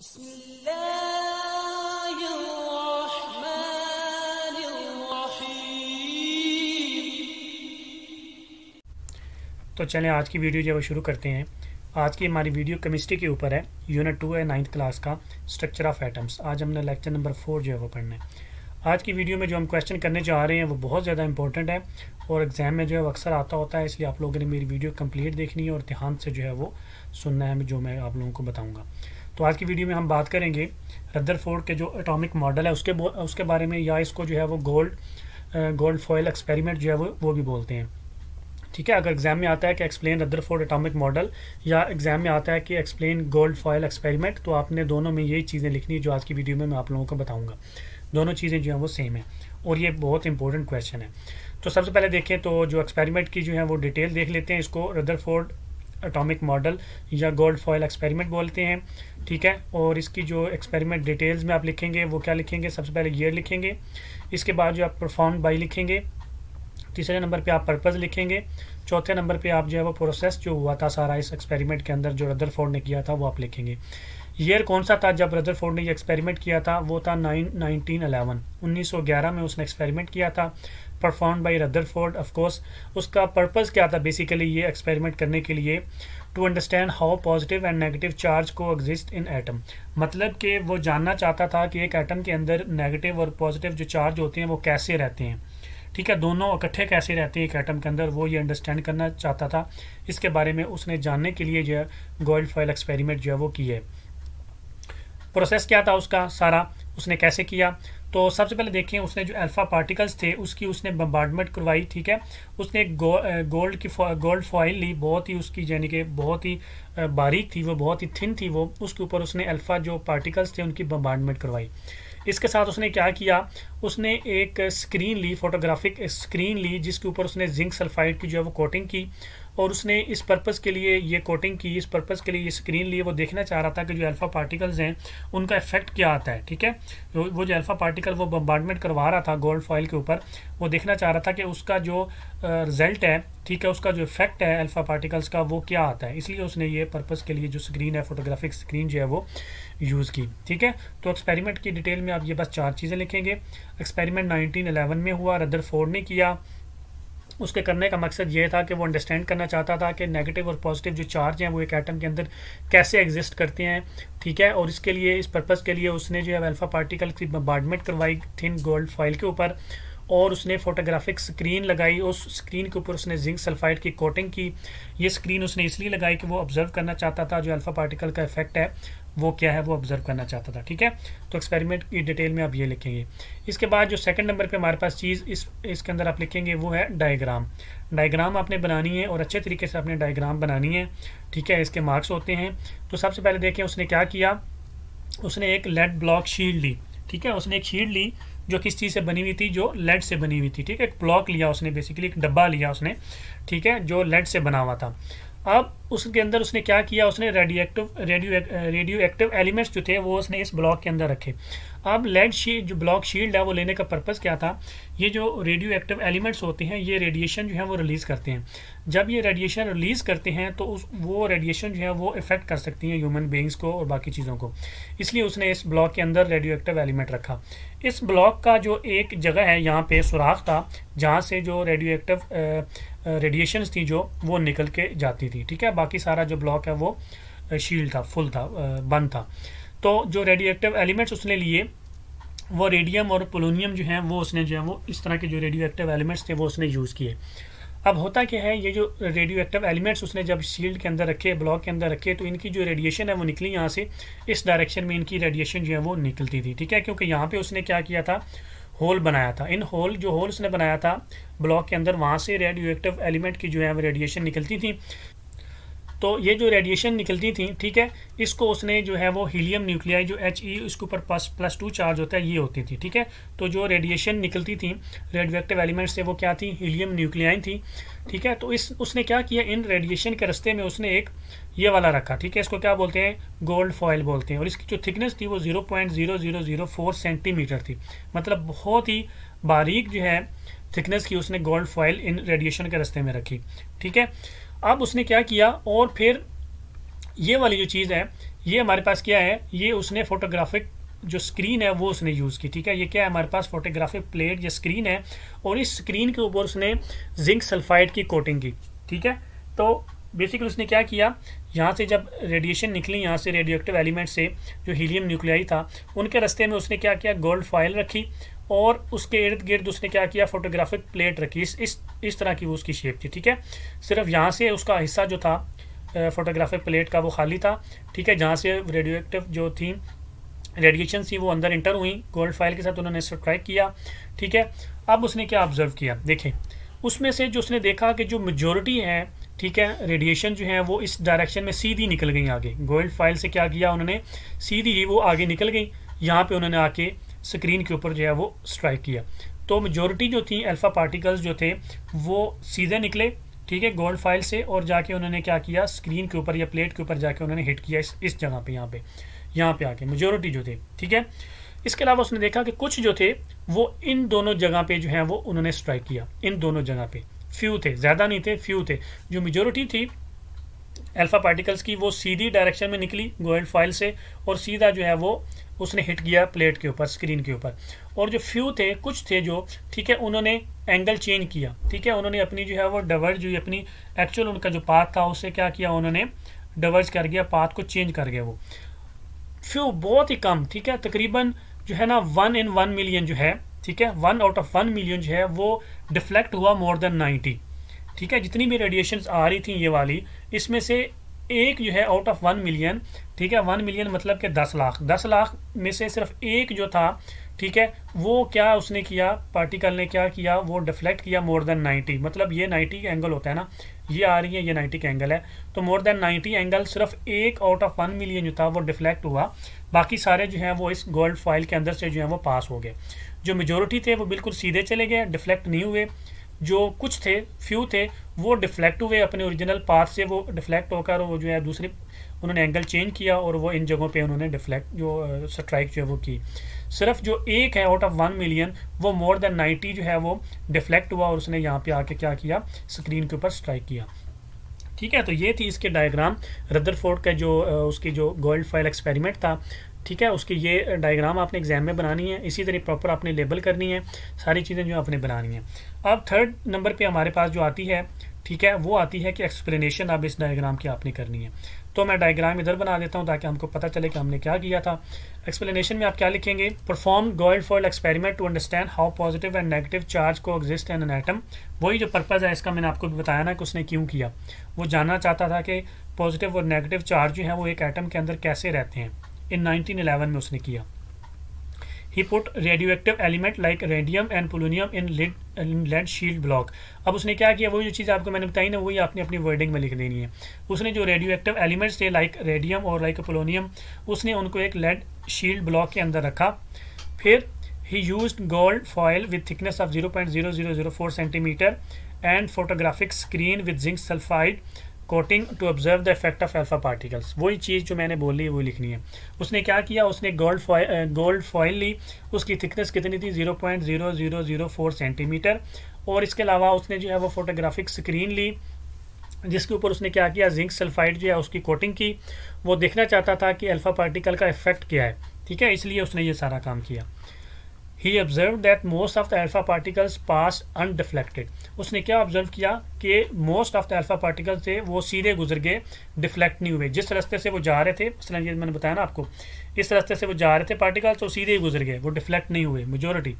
तो चलें आज की वीडियो जो है वो शुरू करते हैं। आज की हमारी वीडियो केमिस्ट्री के ऊपर है। यूनिट 2 है 9th क्लास का, स्ट्रक्चर ऑफ एटम्स। आज हमने लेक्चर नंबर 4 जो है वो पढ़ना है। आज की वीडियो में जो हम क्वेश्चन करने जा रहे हैं वो बहुत ज़्यादा इंपॉर्टेंट है और एग्जाम में जो है वो अक्सर आता होता है, इसलिए आप लोगों ने मेरी वीडियो कंप्लीट देखनी है और ध्यान से जो है वो सुनना है जो मैं आप लोगों को बताऊँगा। तो आज की वीडियो में हम बात करेंगे रदरफोर्ड के जो एटॉमिक मॉडल है उसके बारे में, या इसको जो है वो गोल्ड फॉयल एक्सपेरिमेंट जो है वो भी बोलते हैं। ठीक है, अगर एग्जाम में आता है कि एक्सप्लेन रदरफोर्ड एटॉमिक मॉडल या एग्जाम में आता है कि एक्सप्लेन गोल्ड फॉयल एक्सपेरिमेंट, तो आपने दोनों में यही चीज़ें लिखनी है जो आज की वीडियो में मैं आप लोगों को बताऊंगा। दोनों चीज़ें जो हैं वो सेम है और ये बहुत इंपॉर्टेंट क्वेश्चन है। तो सबसे पहले देखें तो जो एक्सपेरिमेंट की जो है वो डिटेल देख लेते हैं। इसको रदरफोर्ड एटॉमिक मॉडल या गोल्ड फॉयल एक्सपेरिमेंट बोलते हैं। ठीक है, और इसकी जो एक्सपेरिमेंट डिटेल्स में आप लिखेंगे वो क्या लिखेंगे, सबसे पहले ईयर लिखेंगे, इसके बाद जो आप परफॉर्म बाई लिखेंगे, तीसरे नंबर पे आप पर्पस लिखेंगे, चौथे नंबर पे आप जो है वो प्रोसेस जो हुआ था सारा इस एक्सपेरिमेंट के अंदर जो रदरफोर्ड ने किया था वो आप लिखेंगे। ईयर कौन सा था जब रदरफोर्ड ने ये एक्सपेरिमेंट किया था, वो था 1911 में उसने एक्सपेरिमेंट किया था, perform by Rutherford. Of course उसका पर्पस क्या था, बेसिकली ये एक्सपेरिमेंट करने के लिए to understand how positive and negative charge को एग्जिस्ट इन एटम। मतलब कि वो जानना चाहता था कि एक एटम के अंदर नेगेटिव और पॉजिटिव जो चार्ज होते हैं वो कैसे रहते हैं। ठीक है, दोनों इकट्ठे कैसे रहते हैं एक एटम के अंदर, वो ये अंडरस्टैंड करना चाहता था। इसके बारे में उसने जानने के लिए जो है गोल्ड फॉयल एक्सपेरिमेंट जो है वो की है। प्रोसेस क्या था उसका सारा, उसने कैसे किया, तो सबसे पहले देखें उसने जो अल्फा पार्टिकल्स थे उसकी उसने बम्बार्डमेंट करवाई। ठीक है, उसने एक गोल्ड फॉयल ली, बहुत ही उसकी यानी कि बहुत ही बारीक थी, वो बहुत ही थिन थी वो, उसके ऊपर उसने अल्फा जो पार्टिकल्स थे उनकी बम्बार्डमेंट करवाई। इसके साथ उसने क्या किया, उसने एक स्क्रीन ली, फोटोग्राफिक स्क्रीन ली, जिसके ऊपर उसने जिंक सल्फाइड की जो है वो कोटिंग की, और उसने इस पर्पज़ के लिए ये कोटिंग की, इस पर्पज़ के लिए ये स्क्रीन ली। वो देखना चाह रहा था कि जो अल्फ़ा पार्टिकल्स हैं उनका इफेक्ट क्या आता है। ठीक है, वो जो अल्फ़ा पार्टिकल वो बम्बार्डमेंट करवा रहा था गोल्ड फॉयल के ऊपर, वो देखना चाह रहा था कि उसका जो रिजल्ट है, ठीक है, उसका जो इफेक्ट है अल्फ़ा पार्टिकल्स का वो क्या आता है। इसलिए उसने ये पर्पज़ के लिए जो स्क्रीन है, फोटोग्राफिक स्क्रीन जो है वो यूज़ की। ठीक है, तो एक्सपेरिमेंट की डिटेल में आप ये बस 4 चीज़ें लिखेंगे। एक्सपेरिमेंट 1911 में हुआ, रदरफोर्ड ने किया। उसके करने का मकसद ये था कि वो अंडरस्टैंड करना चाहता था कि नेगेटिव और पॉजिटिव जो चार्ज हैं वो एक एटम के अंदर कैसे एग्जिस्ट करते हैं। ठीक है, और इसके लिए, इस पर्पज़ के लिए उसने जो है अल्फ़ा पार्टिकल की बम्बार्डमेंट करवाई थिन गोल्ड फॉयल के ऊपर, और उसने फोटोग्राफिक स्क्रीन लगाई, उस स्क्रीन के ऊपर उसने जिंक सल्फाइड की कोटिंग की। ये स्क्रीन उसने इसलिए लगाई कि वो ऑब्जर्व करना चाहता था जो अल्फ़ा पार्टिकल का इफेक्ट है वो क्या है, वो ऑब्जर्व करना चाहता था। ठीक है, तो एक्सपेरिमेंट की डिटेल में आप ये लिखेंगे। इसके बाद जो सेकंड नंबर पे हमारे पास चीज़ इसके अंदर आप लिखेंगे वो है डायग्राम। डायग्राम आपने बनानी है और अच्छे तरीके से आपने डायग्राम बनानी है। ठीक है, इसके मार्क्स होते हैं। तो सबसे पहले देखें उसने क्या किया, उसने एक लेड ब्लॉक शील्ड ली। ठीक है, उसने एक शील्ड ली जो किस चीज़ से बनी हुई थी, जो लेड से बनी हुई थी। ठीक है, एक ब्लॉक लिया उसने, बेसिकली एक डब्बा लिया उसने, ठीक है, जो लेड से बना हुआ था। अब उसके अंदर उसने क्या किया, उसने रेडियो एक्टिव एलिमेंट्स जो थे वो उसने इस ब्लॉक के अंदर रखे। अब लेड शील्ड जो ब्लॉक शील्ड है वो लेने का पर्पज़ क्या था, ये जो रेडियो एक्टिव एलिमेंट्स होते हैं ये रेडिएशन जो है वो रिलीज़ करते हैं। जब ये रेडिएशन रिलीज़ करते हैं तो वो रेडिएशन जो है वो इफेक्ट कर सकती हैं ह्यूमन बींग्स को और बाकी चीज़ों को, इसलिए उसने इस ब्लॉक के अंदर रेडियो एक्टिव एलिमेंट रखा। इस ब्लॉक का जो एक जगह है यहाँ पे सुराख था जहाँ से जो रेडियो एक्टिव रेडिएशंस थी जो वो निकल के जाती थी। ठीक है, बाकी सारा जो ब्लॉक है वो शील्ड था, फुल था, बंद था। तो जो रेडियो एक्टिव एलिमेंट्स उसने लिए वो रेडियम और पोलोनियम जो हैं वो उसने जो है वो इस तरह के जो रेडियो एक्टिव एलिमेंट्स थे वो उसने यूज़ किए। अब होता क्या है, ये जो रेडियो एक्टिव एलिमेंट्स उसने जब शील्ड के अंदर रखे, ब्लॉक के अंदर रखे, तो इनकी जो रेडिएशन है वो निकली यहाँ से, इस डायरेक्शन में इनकी रेडिएशन जो है वो निकलती थी। ठीक है, क्योंकि यहाँ पे उसने क्या किया था, होल बनाया था। इन जो होल उसने बनाया था ब्लॉक के अंदर, वहाँ से रेडियो एक्टिव एलिमेंट की जो है वो रेडिएशन निकलती थी। तो ये जो रेडिएशन निकलती थी, ठीक है, इसको उसने जो है वो हीलियम न्यूक्लियाई जो He इसके ऊपर +2 चार्ज होता है ये होती थी। ठीक है, तो जो रेडिएशन निकलती थी रेडियोएक्टिव एलिमेंट से वो क्या थी, हीलियम न्यूक्लियाई थी। ठीक है, तो उसने क्या किया, इन रेडिएशन के रास्ते में उसने एक ये वाला रखा। ठीक है, इसको क्या बोलते हैं, गोल्ड फॉयल बोलते हैं, और इसकी जो थिकनेस थी वो 0.0004 सेंटीमीटर थी। मतलब बहुत ही बारीक जो है थिकनेस की उसने गोल्ड फॉयल इन रेडिएशन के रास्ते में रखी। ठीक है, अब उसने क्या किया, और फिर ये वाली जो चीज़ है ये हमारे पास क्या है, ये उसने फोटोग्राफिक जो स्क्रीन है वो उसने यूज़ की, ठीक है। ये क्या है, हमारे पास फोटोग्राफिक प्लेट या स्क्रीन है, और इस स्क्रीन के ऊपर उसने जिंक सल्फाइड की कोटिंग की, ठीक है। तो बेसिकली उसने क्या किया, यहाँ से जब रेडिएशन निकली, यहाँ से रेडियो एक्टिव एलिमेंट से जो हीलियम न्यूक्लियाई था, उनके रास्ते में उसने क्या किया, गोल्ड फॉयल रखी, और उसके इर्द गिर्द उसने क्या किया, फोटोग्राफिक प्लेट रखी। इस तरह की वो उसकी शेप थी, ठीक है। सिर्फ यहाँ से उसका हिस्सा जो था फोटोग्राफिक प्लेट का वो खाली था, ठीक है, जहाँ से रेडियो एक्टिव जो थी रेडिएशन थी वो अंदर इंटर हुई, गोल्ड फाइल के साथ उन्होंने सब्सक्राइब किया, ठीक है। अब उसने क्या ऑब्जर्व किया, देखें, उसमें से जो उसने देखा कि जो मेजोरिटी है, ठीक है, रेडिएशन जो है वो इस डायरेक्शन में सीधी निकल गई आगे। गोल्ड फाइल से क्या किया उन्होंने, सीधी ही वो आगे निकल गई, यहाँ पे उन्होंने आके स्क्रीन के ऊपर जो है वो स्ट्राइक किया। तो मेजोरिटी जो थी अल्फा पार्टिकल्स जो थे वो सीधे निकले, ठीक है, गोल्ड फाइल से, और जाके उन्होंने क्या किया, स्क्रीन के ऊपर या प्लेट के ऊपर जाके उन्होंने हिट किया इस जगह पे, यहाँ पे आके मेजोरिटी जो थे, ठीक है। इसके अलावा उसने देखा कि कुछ जो थे वो इन दोनों जगह पे जो है वो उन्होंने स्ट्राइक किया, इन दोनों जगह पे फ्यू थे, ज़्यादा नहीं थे, फ्यू थे। जो मेजोरिटी थी अल्फा पार्टिकल्स की वो सीधी डायरेक्शन में निकली गोल्ड फाइल से, और सीधा जो है वो उसने हिट किया प्लेट के ऊपर, स्क्रीन के ऊपर। और जो फ्यू थे, कुछ थे जो, ठीक है, उन्होंने एंगल चेंज किया, ठीक है, उन्होंने अपनी जो है वो डाइवर्ज हुई, अपनी एक्चुअल उनका जो पाथ था उससे क्या किया उन्होंने, डाइवर्ज कर गया, पाथ को चेंज कर गया वो। फ्यू बहुत ही कम, ठीक है, तकरीबन जो है ना 1 in 1 million जो है, ठीक है, 1 out of 1 million जो है वो डिफ्लेक्ट हुआ मोर देन 90, ठीक है। जितनी भी रेडिएशन आ रही थी ये वाली, इसमें से एक जो है आउट ऑफ 1 मिलियन, ठीक है, 1 मिलियन मतलब कि 10 लाख में से सिर्फ एक जो था, ठीक है, वो क्या उसने किया, पार्टिकल ने क्या किया, वो डिफ्लेक्ट किया मोर देन 90, मतलब ये 90 का एंगल होता है ना, ये आ रही है, ये 90 का एंगल है, तो मोर देन 90 एंगल सिर्फ एक आउट ऑफ 1 मिलियन जो था वो डिफ्लेक्ट हुआ। बाकी सारे जो हैं वो इस गोल्ड फॉइल के अंदर से जो है वो पास हो गए। जो मेजोरिटी थे वो बिल्कुल सीधे चले गए, डिफ्लेक्ट नहीं हुए। जो कुछ थे, फ्यू थे, वो डिफ्लेक्ट हुए अपने ओरिजिनल पाथ से, वो डिफ्लेक्ट होकर वो जो है दूसरे उन्होंने एंगल चेंज किया, और वो इन जगहों पे उन्होंने डिफ्लेक्ट जो स्ट्राइक जो है वो की। सिर्फ जो एक है आउट ऑफ 1 मिलियन वो मोर देन 90 जो है वो डिफ्लेक्ट हुआ, और उसने यहाँ पे आके क्या किया, स्क्रीन के ऊपर स्ट्राइक किया, ठीक है। तो ये थी इसके डायग्राम, रदरफोर्ड का जो उसकी जो गोल्ड फॉइल एक्सपेरिमेंट था, ठीक है, उसकी ये डायग्राम आपने एग्जाम में बनानी है, इसी तरह प्रॉपर आपने लेबल करनी है, सारी चीज़ें जो आपने बनानी है। अब थर्ड नंबर पे हमारे पास जो आती है, ठीक है, वो आती है कि एक्सप्लेनेशन अब इस डायग्राम की आपने करनी है। तो मैं डायग्राम इधर बना देता हूँ ताकि हमको पता चले कि हमने क्या किया था। एक्सप्लेनेशन में आप क्या लिखेंगे, perform gold foil experiment to understand how positive and negative charge को एग्जिस्ट इन एन एटम। वही जो पर्पज़ है इसका मैंने आपको भी बताया ना कि उसने क्यों किया, वो जानना चाहता था कि पॉजिटिव और नेगेटिव चार्ज जो है वो एक एटम के अंदर कैसे रहते हैं। इन 1911 में उसने किया। He put radioactive element like radium and polonium in lead shield block। अब उसने क्या किया, वही जो चीज़ आपको मैंने बताई ना, वही आपने अपनी वर्डिंग में लिख देनी है। उसने जो रेडियो एक्टिव एलिमेंट्स थे लाइक रेडियम और लाइक पोलोनियम, उसने उनको एक लेड शील्ड ब्लॉक के अंदर रखा। फिर he used gold foil with thickness of 0.0004 centimeter and photographic screen with zinc sulfide coating to observe the effect of alpha particles. वही चीज़ जो मैंने बोली वो लिखनी है। उसने क्या किया, उसने गोल्ड फॉइल ली, उसकी थिकनेस कितनी थी 0.0004 सेंटीमीटर, और इसके अलावा उसने जो है वो फोटोग्राफिक स्क्रीन ली जिसके ऊपर उसने क्या किया, जिंक सल्फाइड जो है उसकी कोटिंग की। वो देखना चाहता था कि अल्फा पार्टिकल का इफेक्ट क्या है, ठीक है, इसलिए उसने ये सारा काम किया। He observed that most of the alpha particles pass undeflected। उसने क्या ऑब्जर्व किया कि most of the alpha particles थे वो सीधे गुजर गए, डिफ्लेक्ट नहीं हुए। जिस रास्ते से वो जा रहे थे, मसलन ये मैंने बताया ना आपको, इस रास्ते से वो जा रहे थे पार्टिकल्स, तो सीधे ही गुजर गए, वो डिफ्लेक्ट नहीं हुए majority.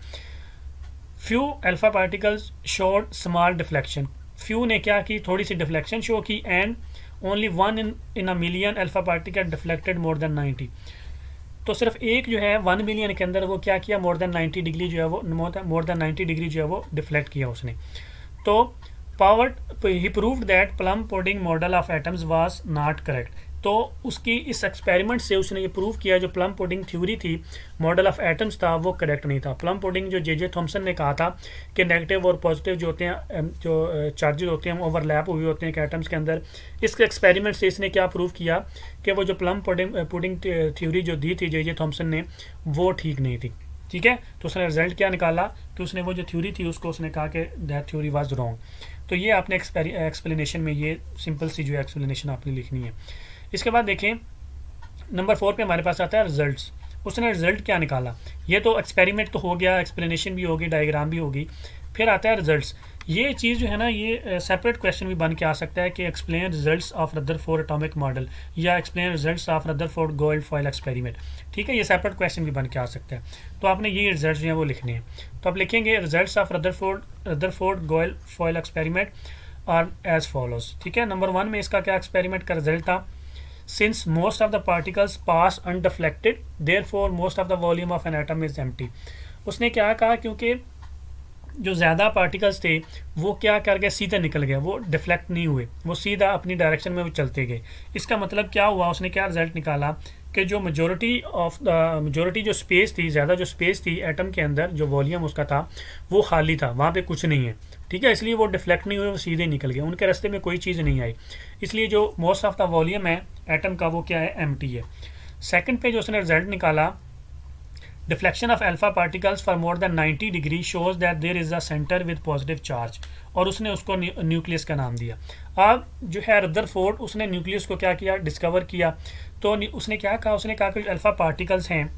Few alpha particles showed small deflection. Few ने क्या की, थोड़ी सी डिफ्लेक्शन शो की, and only 1 in a million alpha particle deflected more than 90। तो सिर्फ एक जो है 1 मिलियन के अंदर वो क्या किया, मोर देन 90 डिग्री जो है वो मोर देन 90 डिग्री जो है वो डिफ्लेक्ट किया उसने। तो he proved that plum pudding model of atoms was not correct. तो उसकी इस एक्सपेरिमेंट से उसने ये प्रूव किया जो प्लम पुडिंग थ्योरी थी, मॉडल ऑफ एटम्स था, वो करेक्ट नहीं था। प्लम पुडिंग जो जे थॉमसन ने कहा था कि नेगेटिव और पॉजिटिव जो होते हैं, जो चार्जेस होते हैं ओवरलैप हुए होते हैं एटम्स के अंदर, इसके एक्सपेरिमेंट से इसने क्या प्रूव किया कि वो जो प्लम पुडिंग थ्योरी जो दी थी जे थॉमसन ने, वो ठीक नहीं थी, ठीक है। तो उसने रिजल्ट क्या निकाला कि उसने वो जो थ्योरी थी उसको उसने कहा कि दैट थ्योरी वाज रॉन्ग। तो ये आपने एक्सप्लेनेशन में ये सिंपल सी जो एक्सप्लेनेशन आपने लिखनी है। इसके बाद देखें नंबर 4 पे हमारे पास आता है रिजल्ट्स। उसने रिजल्ट क्या निकाला, ये तो एक्सपेरिमेंट तो हो गया, एक्सप्लेनेशन भी होगी, डायग्राम भी होगी, फिर आता है रिजल्ट्स। ये चीज़ जो है ना, ये सेपरेट क्वेश्चन भी बन के आ सकता है कि explain results of Rutherford atomic model या explain results of Rutherford gold foil experiment. ठीक है, ये सेपरेट क्वेश्चन भी बन के आ सकता है। तो आपने ये रिजल्ट्स जो है वो लिखने हैं। तो आप लिखेंगे results of Rutherford gold foil experiment are as follows. ठीक है, नंबर 1 में इसका क्या एक्सपेरिमेंट का रिजल्ट था, since most of the particles pass undeflected therefore most of the volume of an atom is empty। उसने क्या कहा, क्योंकि जो ज़्यादा पार्टिकल्स थे वो क्या कर गए, सीधे निकल गए, वो डिफ्लेक्ट नहीं हुए, वो सीधा अपनी डायरेक्शन में वो चलते गए। इसका मतलब क्या हुआ, उसने क्या रिजल्ट निकाला कि जो मेजोरिटी जो स्पेस थी, ज़्यादा जो स्पेस थी एटम के अंदर, जो वॉल्यूम उसका था वो खाली था, वहाँ पे कुछ नहीं है। ठीक है, इसलिए वो डिफ्लेक्ट नहीं हुए, वो सीधे निकल गए, उनके रास्ते में कोई चीज़ नहीं आई, इसलिए जो मोस्ट ऑफ द वॉल्यूम है एटम का वो क्या है, एम्प्टी है। सेकंड पे जो उसने रिजल्ट निकाला, deflection of alpha particles for more than 90 degree shows that there is a centre with positive charge, और उसने उसको न्यूक्लियस का नाम दिया। अब जो है रदरफोर्ड, उसने न्यूक्लियस को क्या किया, डिस्कवर किया। तो उसने क्या कहा, उसने कहा कि अल्फा पार्टिकल्स हैं,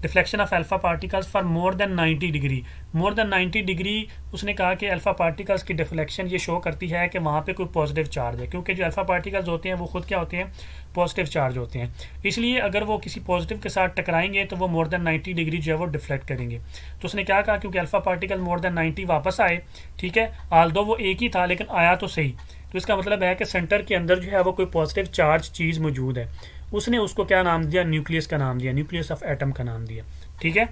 deflection of alpha particles for more than 90 degree, more than 90 degree उसने कहा कि अल्फा पार्टिकल्स की डिफ्लेक्शन ये शो करती है कि वहाँ पे कोई पॉजिटिव चार्ज है, क्योंकि जो अल्फा पार्टिकल्स होते हैं वो खुद क्या होते हैं, पॉजिटिव चार्ज होते हैं। इसलिए अगर वो किसी पॉजिटिव के साथ टकराएंगे तो वो मोर देन 90 डिग्री जो है वो डिफ्लेक्ट करेंगे। तो उसने क्या कहा, क्योंकि अल्फा पार्टिकल मोर देन 90 वापस आए, ठीक है, आल्दो वो एक ही था लेकिन आया तो सही, तो इसका मतलब है कि सेंटर के अंदर जो है वो कोई पॉजिटिव चार्ज चीज़ मौजूद है। उसने उसको क्या नाम दिया, न्यूक्लियस का नाम दिया, न्यूक्लियस ऑफ एटम का नाम दिया। ठीक है,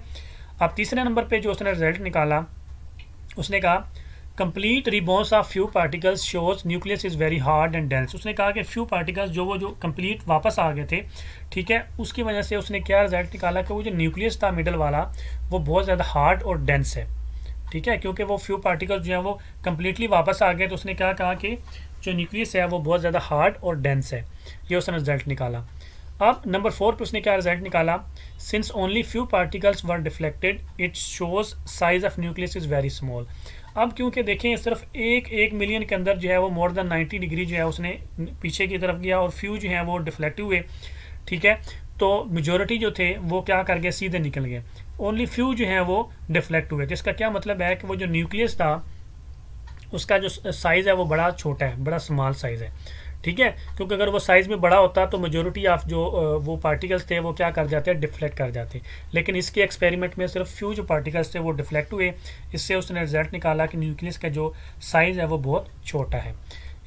अब तीसरे नंबर पे जो उसने रिजल्ट निकाला, उसने कहा complete rebounds of few particles shows nucleus is very hard and dense. उसने कहा कि फ्यू पार्टिकल्स जो कंप्लीट वापस आ गए थे, ठीक है, उसकी वजह से उसने क्या रिजल्ट निकाला कि वो जो न्यूक्लियस था मिडल वाला वो बहुत ज़्यादा हार्ड और डेंस है। ठीक है, क्योंकि वो फ्यू पार्टिकल्स जो है वो कम्प्लीटली वापस आ गए, तो उसने क्या कहा कि जो न्यूक्लियस है वो बहुत ज़्यादा हार्ड और डेंस है। ये उसने रिजल्ट निकाला। अब नंबर 4 पे उसने क्या रिजल्ट निकाला, since only few particles were deflected it shows size of nucleus is very small. अब क्योंकि देखें सिर्फ एक मिलियन के अंदर जो है वो मोर देन 90 डिग्री जो है उसने पीछे की तरफ गया और फ्यू जो है वो डिफ्लेक्ट हुए। ठीक है, तो मेजोरिटी जो थे वो क्या कर गए, सीधे निकल गए, ओनली फ्यू जो है वो डिफ्लेक्ट हुए। तो इसका क्या मतलब है कि वो जो न्यूक्लियस था उसका जो साइज़ है वो बड़ा छोटा है, बड़ा स्मॉल साइज़ है। ठीक है, क्योंकि अगर वो साइज़ में बड़ा होता तो मेजोरिटी ऑफ जो वो पार्टिकल्स थे वो क्या कर जाते हैं, डिफ्लेक्ट कर जाते। लेकिन इसके एक्सपेरिमेंट में सिर्फ फ्यू जो पार्टिकल्स थे वो डिफ्लेक्ट हुए। इससे उसने रिजल्ट निकाला कि न्यूक्लियस का जो साइज़ है वो बहुत छोटा है।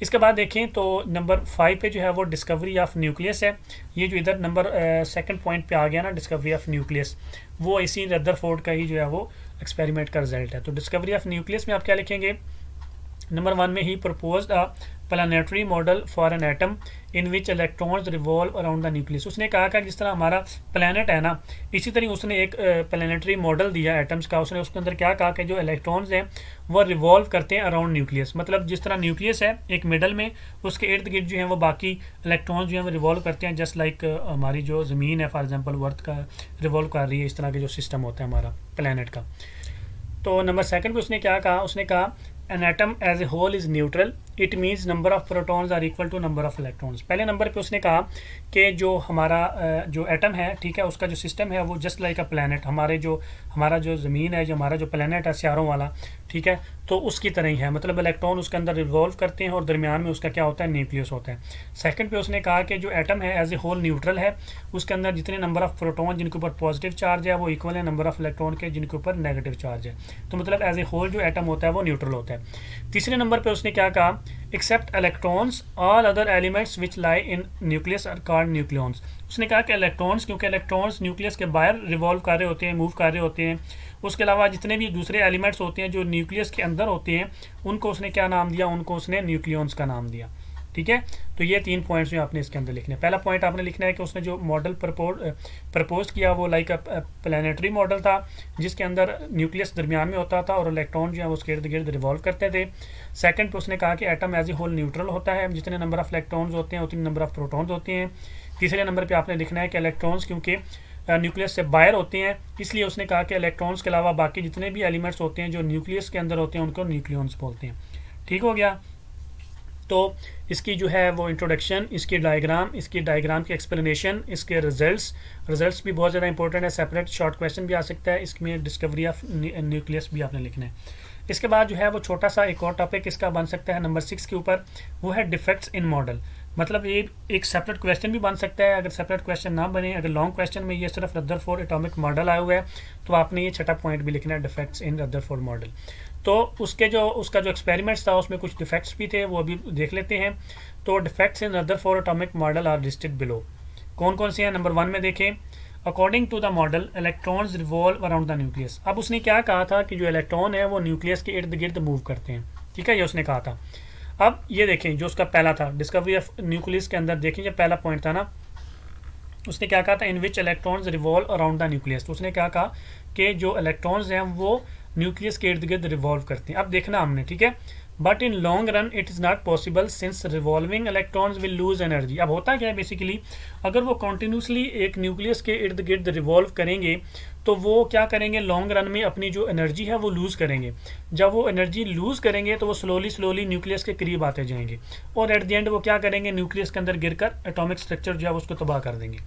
इसके बाद देखें तो नंबर 5 पे जो है वो डिस्कवरी ऑफ न्यूक्लियस है। ये जो इधर नंबर सेकंड पॉइंट पे आ गया ना, डिस्कवरी ऑफ न्यूक्लियस, वो इसी रदरफोर्ड का ही जो है वो एक्सपेरिमेंट का रिजल्ट है। तो डिस्कवरी ऑफ न्यूक्लियस में आप क्या लिखेंगे, नंबर 1 में ही proposed a planetary model for an atom in which electrons revolve around the nucleus. उसने कहा कि जिस तरह हमारा प्लैनेट है ना, इसी तरह उसने एक प्लानेटरी मॉडल दिया एटम्स का। उसने उसके अंदर क्या कहा कि जो इलेक्ट्रॉन्स हैं वो रिवॉल्व करते हैं अराउंड न्यूक्लियस, मतलब जिस तरह न्यूक्लियस है एक मिडल में, उसके इर्द गिर्द जो है वो बाकी इलेक्ट्रॉन्स जो है वो रिवॉल्व करते हैं, जस्ट लाइक हमारी जो ज़मीन है फॉर एग्जाम्पल अर्थ का रिवॉल्व कर रही है, इस तरह के जो सिस्टम होता है हमारा प्लैनेट का। तो नंबर 2 पे उसने क्या कहा, उसने कहा an atom as a whole is neutral it means number of protons are equal to number of electrons। पहले नंबर पे उसने कहा कि जो हमारा जो एटम है, ठीक है, उसका जो सिस्टम है वो जस्ट लाइक अ प्लैनेट, हमारा जो ज़मीन है, जो हमारा जो प्लैनेट है सियारों वाला, ठीक है, तो उसकी तरह ही है, मतलब इलेक्ट्रॉन उसके अंदर रिवॉल्व करते हैं और दरमियान में उसका क्या होता है, न्यूक्लियस होता है। सेकंड पे उसने कहा कि जो एटम है एज ए होल न्यूट्रल है, उसके अंदर जितने नंबर ऑफ प्रोटॉन जिनके ऊपर पॉजिटिव चार्ज है वो इक्वल है नंबर ऑफ इलेक्ट्रॉन के जिनके ऊपर नेगेटिव चार्ज है। तो मतलब एज ए होल जो एटम होता है वो न्यूट्रल होता है। तीसरे नंबर पे उसने क्या कहा, except electrons all other elements which lie in nucleus are called nucleons. उसने कहा कि इलेक्ट्रॉन्स, क्योंकि इलेक्ट्रॉन्स न्यूक्लियस के बाहर रिवॉल्व कर रहे होते हैं, मूव कर रहे होते हैं, उसके अलावा जितने भी दूसरे एलिमेंट्स होते हैं जो न्यूक्लियस के अंदर होते हैं उनको उसने क्या नाम दिया, उनको उसने न्यूक्लियॉन्स का नाम दिया। ठीक है, तो ये 3 पॉइंट्स जो आपने इसके अंदर लिखने हैं। पहला पॉइंट आपने लिखना है कि उसने जो मॉडल प्रपोज किया वो लाइक अ प्लानेटरी मॉडल था जिसके अंदर न्यूक्लियस दरमियान में होता था और इलेक्ट्रॉन जो है उसके इर्द गिर्द रिवॉल्व करते थे। सेकंड पे उसने कहा कि atom as a whole neutral होता है, जितने नंबर ऑफ इलेक्ट्रॉन्स होते हैं उतने नंबर ऑफ प्रोटॉन्स होते हैं। तीसरे नंबर पर आपने लिखना है कि इलेक्ट्रॉन्स क्योंकि न्यूक्लियस से बाहर होते हैं, इसलिए उसने कहा कि इलेक्ट्रॉन्स के अलावा बाकी जितने भी एलिमेंट्स होते हैं जो न्यूक्लियस के अंदर होते हैं उनको न्यूक्लियॉन्स बोलते हैं। ठीक हो गया। तो इसकी जो है वो इंट्रोडक्शन, इसकी डायग्राम की एक्सप्लेनेशन, इसके रिजल्ट्स भी बहुत ज़्यादा इंपॉर्टेंट है। सेपरेट शॉर्ट क्वेश्चन भी आ सकता है, इसमें डिस्कवरी ऑफ न्यूक्लियस भी आपने लिखना है। इसके बाद जो है वो छोटा सा एक और टॉपिक इसका बन सकता है नंबर 6 के ऊपर, वो है डिफेक्ट्स इन मॉडल। मतलब ये एक सेपरेट क्वेश्चन भी बन सकता है। अगर सेपरेट क्वेश्चन ना बने, अगर लॉन्ग क्वेश्चन में ये सिर्फ रदरफोर्ड एटॉमिक मॉडल आया हुआ है, तो आपने ये छठा पॉइंट भी लिखना है, डिफेक्ट्स इन रदरफोर्ड मॉडल। तो उसका जो एक्सपेरिमेंट्स था उसमें कुछ डिफेक्ट्स भी थे, वो अभी देख लेते हैं। तो defects in Rutherford atomic model are listed below. कौन कौन से हैं? नंबर 1 में देखें, according to the model electrons revolve around the nucleus. अब उसने क्या कहा था कि जो इलेक्ट्रॉन है वो न्यूक्लियस के इर्द गिर्द मूव करते हैं, ठीक है, ये उसने कहा था। अब ये देखें जो उसका पहला था, डिस्कवरी ऑफ न्यूक्लियस के अंदर देखें, जब पहला पॉइंट था ना, उसने क्या कहा था, in which electrons revolve around the nucleus. तो उसने क्या कहा कि जो इलेक्ट्रॉन्स हैं वो न्यूक्लियस के इर्द गिर्द रिवॉल्व करते हैं। अब देखना हमने, ठीक है, but in long run it is not possible since revolving electrons will lose energy. अब होता क्या है बेसिकली, अगर वो कॉन्टिन्यूसली एक न्यूक्लियस के इर्द गिर्द रिवॉल्व करेंगे तो वो क्या करेंगे, लॉन्ग रन में अपनी जो एनर्जी है वो लूज़ करेंगे। जब वो एनर्जी लूज़ करेंगे तो वो स्लोली न्यूक्लियस के करीब आते जाएंगे, और एट द एंड वो क्या करेंगे, न्यूक्लियस के अंदर गिरकर एटॉमिक स्ट्रक्चर जो है उसको तबाह कर देंगे।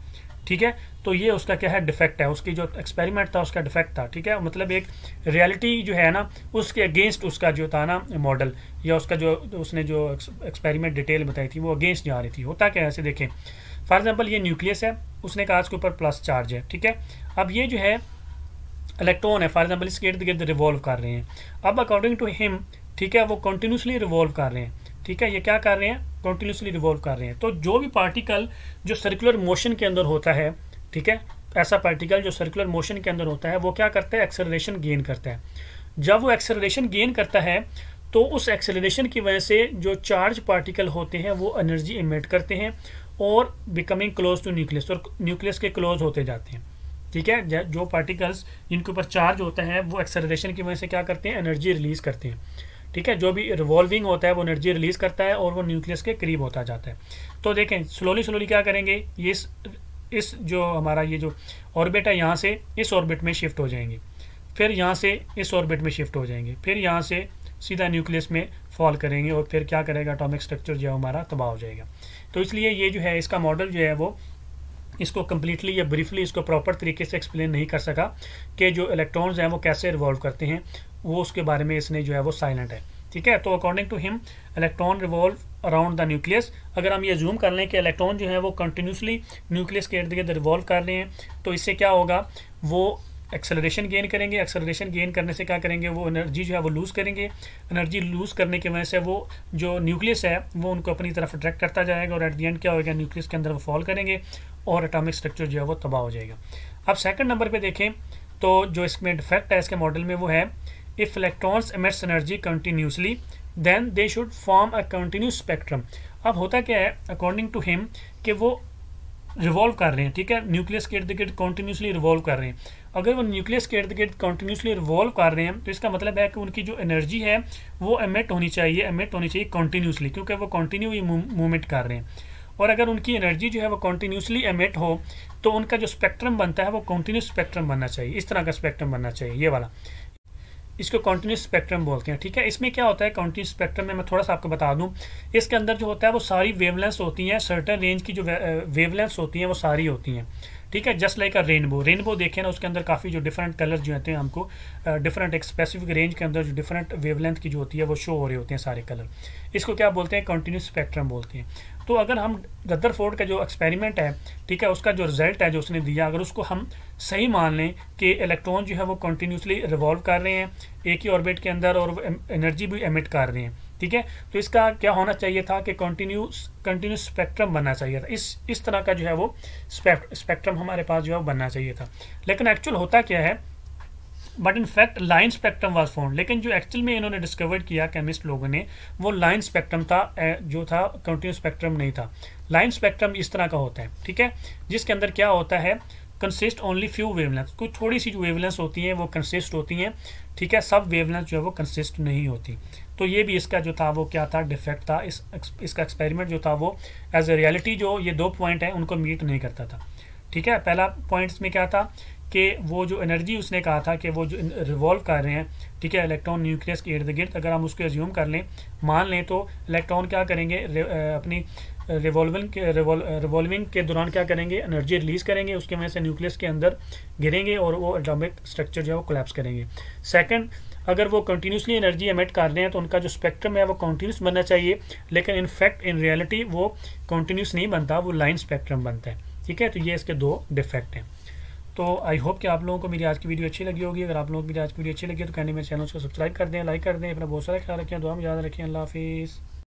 ठीक है, तो ये उसका क्या है, डिफेक्ट है, उसकी जो एक्सपेरिमेंट था उसका डिफेक्ट था। ठीक है, मतलब एक रियलिटी जो है ना उसके अगेंस्ट उसका जो था ना मॉडल, या उसका जो उसने जो एक्सपेरिमेंट डिटेल बताई थी वो अगेंस्ट जा रही थी। होता क्या है, ऐसे देखें, फॉर एग्जाम्पल ये न्यूक्लियस है, उसने कहा इसके ऊपर प्लस चार्ज है। ठीक है, अब ये जो है इलेक्ट्रॉन है, फॉर एग्जाम्पल इसके इर्द गिर्द रिवॉल्व कर रहे हैं। अब अकॉर्डिंग टू हिम, ठीक है, वो कंटिन्यूसली रिवॉल्व कर रहे हैं। ठीक है, ये क्या कर रहे हैं, कंटिन्यूसली रिवॉल्व कर रहे हैं। तो जो भी पार्टिकल जो सर्कुलर मोशन के अंदर होता है, ठीक है, ऐसा पार्टिकल जो सर्कुलर मोशन के अंदर होता है वो क्या करता है, एक्सेलरेशन गेन करता है। जब वो एक्सेलरेशन गेन करता है तो उस एक्सेलरेशन की वजह से जो चार्ज पार्टिकल होते हैं वो एनर्जी इमिट करते हैं और बिकमिंग क्लोज टू न्यूक्लियस, और न्यूक्लियस के क्लोज होते जाते हैं। ठीक है, जो पार्टिकल्स जिनके ऊपर चार्ज होता है वो एक्सेलरेशन की वजह से क्या करते हैं, एनर्जी रिलीज करते हैं। ठीक है, जो भी रिवॉल्विंग होता है वो एनर्जी रिलीज करता है और वो न्यूक्लियस के करीब होता जाता है। तो देखें स्लोली क्या करेंगे, ये इस जो हमारा ये जो ऑर्बिट है यहाँ से इस ऑर्बिट में शिफ्ट हो जाएंगे, फिर यहाँ से इस ऑर्बिट में शिफ्ट हो जाएंगे, फिर यहाँ से सीधा न्यूक्लियस में फॉल करेंगे, और फिर क्या करेगा, एटॉमिक स्ट्रक्चर जो है हमारा तबाह हो जाएगा। तो इसलिए ये जो है इसका मॉडल जो है वो इसको कम्प्लीटली या ब्रीफली इसको प्रॉपर तरीके से एक्सप्लेन नहीं कर सका कि जो इलेक्ट्रॉन्स हैं वो कैसे रिवॉल्व करते हैं, वो उसके बारे में इसने जो है वो साइलेंट है। ठीक है, तो according to him electron revolve around the nucleus. अगर हम ये जूम कर लें कि इलेक्ट्रॉन जो है वो कंटिन्यूसली न्यूक्लियस के इर्द गिर्द रिवॉल्व कर रहे हैं, तो इससे क्या होगा, वो एक्सेलरेशन गेन करेंगे। एक्सेलरेशन गेन करने से क्या करेंगे, वो एनर्जी जो है वो लूज़ करेंगे। एनर्जी लूज़ करने की वजह से वो जो न्यूक्लियस है वो उनको अपनी तरफ अट्रैक्ट करता जाएगा, और एट द एंड क्या होगा, न्यूक्लियस के अंदर वो फॉल करेंगे और एटॉमिक स्ट्रक्चर जो है वो तबाह हो जाएगा। अब सेकंड नंबर पे देखें तो जो इसमें डिफेक्ट है इसके मॉडल में वो है, if electrons emits energy continuously then they should form a continuous spectrum. अब होता क्या है अकॉर्डिंग टू हिम कि वो रिवॉल्व कर रहे हैं, ठीक है, न्यूक्लियस के इर्द गिर्द कॉन्टिन्यूसली रिवॉल्व कर रहे हैं। अगर वो न्यूक्लियस के इर्द गिर्द कॉन्टिन्यूसली रिवॉल्व कर रहे हैं तो इसका मतलब है कि उनकी जो एनर्जी है वो एमिट होनी चाहिए कॉन्टिन्यूसली, क्योंकि वो कॉन्टिन्यू ही मूवमेंट कर रहे हैं। और अगर उनकी एनर्जी जो है वो कॉन्टिन्यूसली एमिट हो तो उनका जो स्पेक्ट्रम बनता है वो कॉन्टिन्यूस स्पेक्ट्रम बनना चाहिए, इस तरह का स्पेक्ट्रम बनना चाहिए, ये वाला, इसको कॉन्टिन्यूस स्पेक्ट्रम बोलते हैं। ठीक है, इसमें क्या होता है कॉन्टिन्यूस स्पेक्ट्रम में, मैं थोड़ा सा आपको बता दूं, इसके अंदर जो होता है वो सारी वेवलेंथ्स होती हैं, सर्टेन रेंज की जो वेवलेंथ्स होती हैं वो सारी होती हैं। ठीक है, जस्ट लाइक अ रेनबो देखें ना, उसके अंदर काफ़ी जो डिफरेंट कलर जो होते हैं हमको डिफरेंट एक स्पेसिफिक रेंज के अंदर जो डिफरेंट वेवलेंथ की जो होती है वो शो हो रहे होते हैं सारे कलर, इसको क्या बोलते हैं, कॉन्टिन्यूस स्पेक्ट्रम बोलते हैं। तो अगर हम रदरफोर्ड का जो एक्सपेरिमेंट है, ठीक है, उसका जो रिजल्ट है जो उसने दिया, अगर उसको हम सही मान लें कि इलेक्ट्रॉन जो है वो कंटिन्यूसली रिवॉल्व कर रहे हैं एक ही ऑर्बिट के अंदर और एनर्जी भी एमिट कर रहे हैं, ठीक है, तो इसका क्या होना चाहिए था कि कंटिन्यूस स्पेक्ट्रम बनना चाहिए था। इस तरह का जो है वो स्पेक्ट्रम हमारे पास जो है वो बनना चाहिए था। लेकिन एक्चुअल होता क्या है, but in fact line spectrum was found, लेकिन जो एक्चुअल में इन्होंने डिस्कवर किया केमिस्ट लोगों ने वो लाइन स्पेक्ट्रम था, जो था कंटिन्यूस स्पेक्ट्रम नहीं था। लाइन स्पेक्ट्रम इस तरह का होता है, ठीक है, जिसके अंदर क्या होता है, कंसिस्ट ओनली फ्यू वेवलेंथ, कुछ थोड़ी सी जो वेवलेंथ होती हैं वो कंसिस्ट होती हैं, ठीक है, सब वेवलेंथ जो है वो कंसिस्ट नहीं होती। तो ये भी इसका जो था वो क्या था, डिफेक्ट था। इसका एक्सपेरिमेंट जो था वो एज ए रियलिटी जो ये 2 पॉइंट हैं उनको मीट नहीं करता था। ठीक है, पहला पॉइंट्स में क्या था कि वो जो एनर्जी उसने कहा था कि वो जो रिवॉल्व कर रहे हैं, ठीक है, इलेक्ट्रॉन न्यूक्लियस के इर्द गिर्द, अगर हम उसको एज्यूम कर लें, मान लें, तो इलेक्ट्रॉन क्या करेंगे, अपनी रिवॉल्विंग के दौरान क्या करेंगे, एनर्जी रिलीज करेंगे, उसकी वजह से न्यूक्लियस के अंदर गिरेंगे और वो एटॉमिक स्ट्रक्चर जो है वो कोलैप्स करेंगे। सेकंड, अगर वो कंटिन्यूसली एनर्जी एमिट कर रहे हैं तो उनका जो स्पेक्ट्रम है वो कंटिन्यूस बनना चाहिए, लेकिन इनफैक्ट इन रियलिटी वो कंटिन्यूस नहीं बनता, वो लाइन स्पेक्ट्रम बनता है। ठीक है, तो ये इसके दो डिफेक्ट हैं। तो आई होप कि आप लोगों को मेरी आज की वीडियो अच्छी लगी होगी। अगर आप लोगों को मेरी आज की वीडियो अच्छी लगी तो कहने मेरे चैनल को सब्सक्राइब कर दें, लाइक कर दें, अपना बहुत सारा ख्याल रखें, दुआ में याद रखें। अल्लाह हाफिज़।